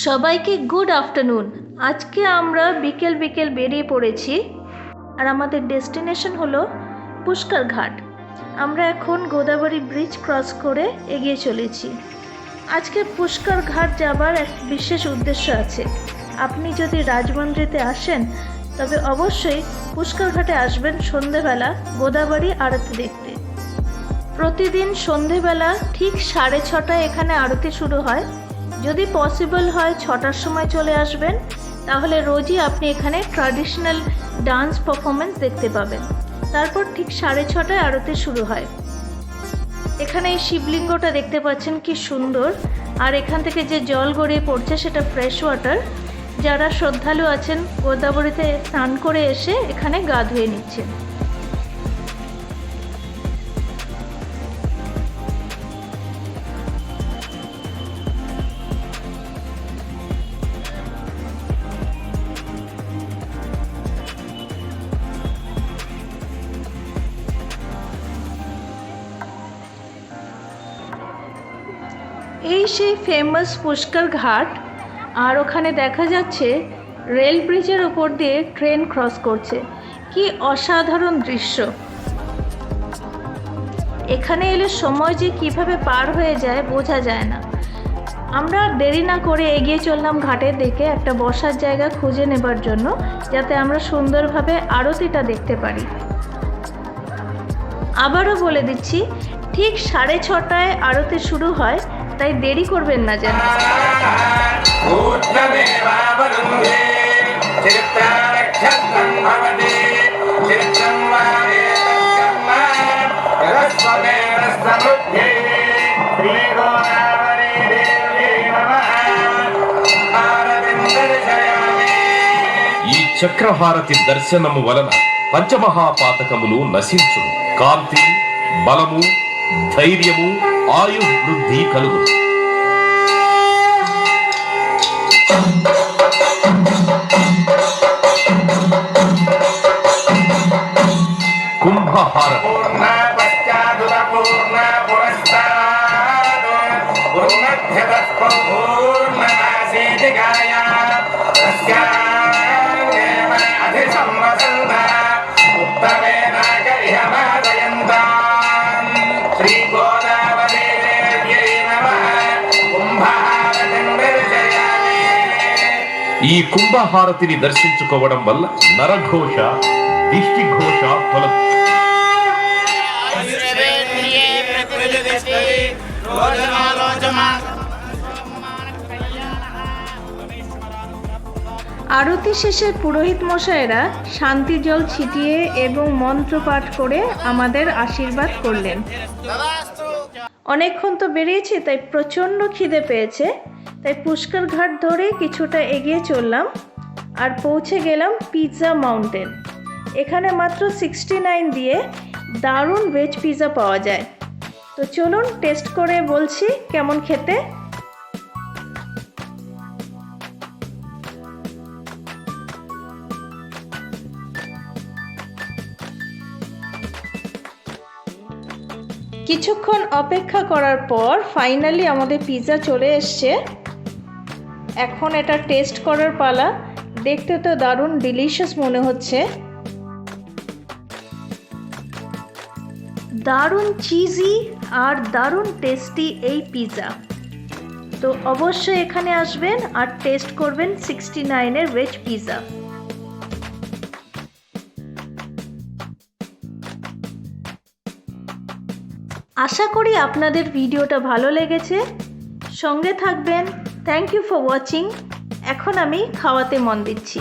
সবাইকে good afternoon. আজকে আমরা বিকেল বিকেল বেরিয়ে পড়েছি আর আমাদের ডেস্টিনেশন হলো পুষ্কর ঘাট। আমরা এখন গোদাবরী ব্রিজ ক্রস করে এগিয়ে চলেছি। আজকে পুষ্কর ঘাট যাবার এক বিশেষ উদ্দেশ্য আছে। আপনি যদি রাজমন্দিরেতে আসেন তবে অবশ্যই পুষ্কর ঘাটে আসবেন সন্ধেবেলা গোদাবরী আরতি দেখতে। প্রতিদিন সন্ধেবেলা ঠিক 6:30টায় এখানে আরতি শুরু হয়। যদি পসিবল হয় 6টার সময় চলে আসবেন, তাহলে রোজই আপনি এখানে ট্র্যাডিশনাল ডান্স পারফরমেন্স দেখতে পাবেন। তারপর ঠিক 6:30টায় আরতি শুরু হয়। এখানে এই শিবলিঙ্গটা দেখতে পাচ্ছেন কি সুন্দর, আর এখান থেকে যে জল গড়িয়ে পড়ছে সেটা ফ্রেশ ওয়াটার। যারা শ্রদ্ধালু আছেন গোদাবরীতে স্নান করে এসে এখানে গা ধুয়ে নিচ্ছেন। এই সেই ফেমাস পুষ্কর ঘাট, আর ওখানে দেখা যাচ্ছে রেল ব্রিজের উপর দিয়ে ট্রেন ক্রস করছে। কি অসাধারণ দৃশ্য! এখানে এলে সময় যে কিভাবে পার হয়ে যায় বোঝা যায় না। আমরা দেরি না করে এগিয়ে চললাম ঘাটের দিকে একটা বসার জায়গা খুঁজে নেবার জন্য, যাতে আমরা সুন্দরভাবে আরতিটা দেখতে পারি। আবারও বলে দিচ্ছি, ঠিক 6:30টায় আরতি শুরু হয়, তাই দেরি করবেন না যেন। ఈ చక్రహారతి దర్శనము వలన పంచమహాపాతకములు నశించును. కాంతి, బలము, ధైర్యము, ఆయుర్వృద్ధి కలుగును. కుంభహారతి ఈ కుంభహారతిని దర్శించుకోవడం వల్ల నరఘోష, దిష్టి ఘోష తొలగు. আরতি শেষে পুরোহিত মশাইরা শান্তি জল ছিটিয়ে এবং মন্ত্র পাঠ করে আমাদের আশীর্বাদ করলেন। অনেকক্ষণ তো বেরিয়েছি, তাই প্রচণ্ড খিদে পেয়েছে, তাই পুষ্কর ঘাট ধরে কিছুটা এগিয়ে চললাম আর পৌঁছে গেলাম পিৎজা মাউন্টেন। এখানে মাত্র 69 দিয়ে দারুণ ভেজ পিৎজা পাওয়া যায়। তো চলুন টেস্ট করে বলছি কেমন খেতে। কিছুক্ষণ অপেক্ষা করার পর ফাইনালি আমাদের পিৎজা চলে এসছে। এখন এটা টেস্ট করার পালা। দেখতে তো দারুণ ডিলিশিয়াস মনে হচ্ছে। দারুণ চিজি আর দারুণ টেস্টি এই পিৎজা। তো অবশ্যই এখানে আসবেন আর টেস্ট করবেন 69-এর ভেজ পিৎজা। আশা করি আপনাদের ভিডিওটা ভালো লেগেছে। সঙ্গে থাকবেন। Thank you for watching. এখন আমি খাওয়াতে মন দিচ্ছি।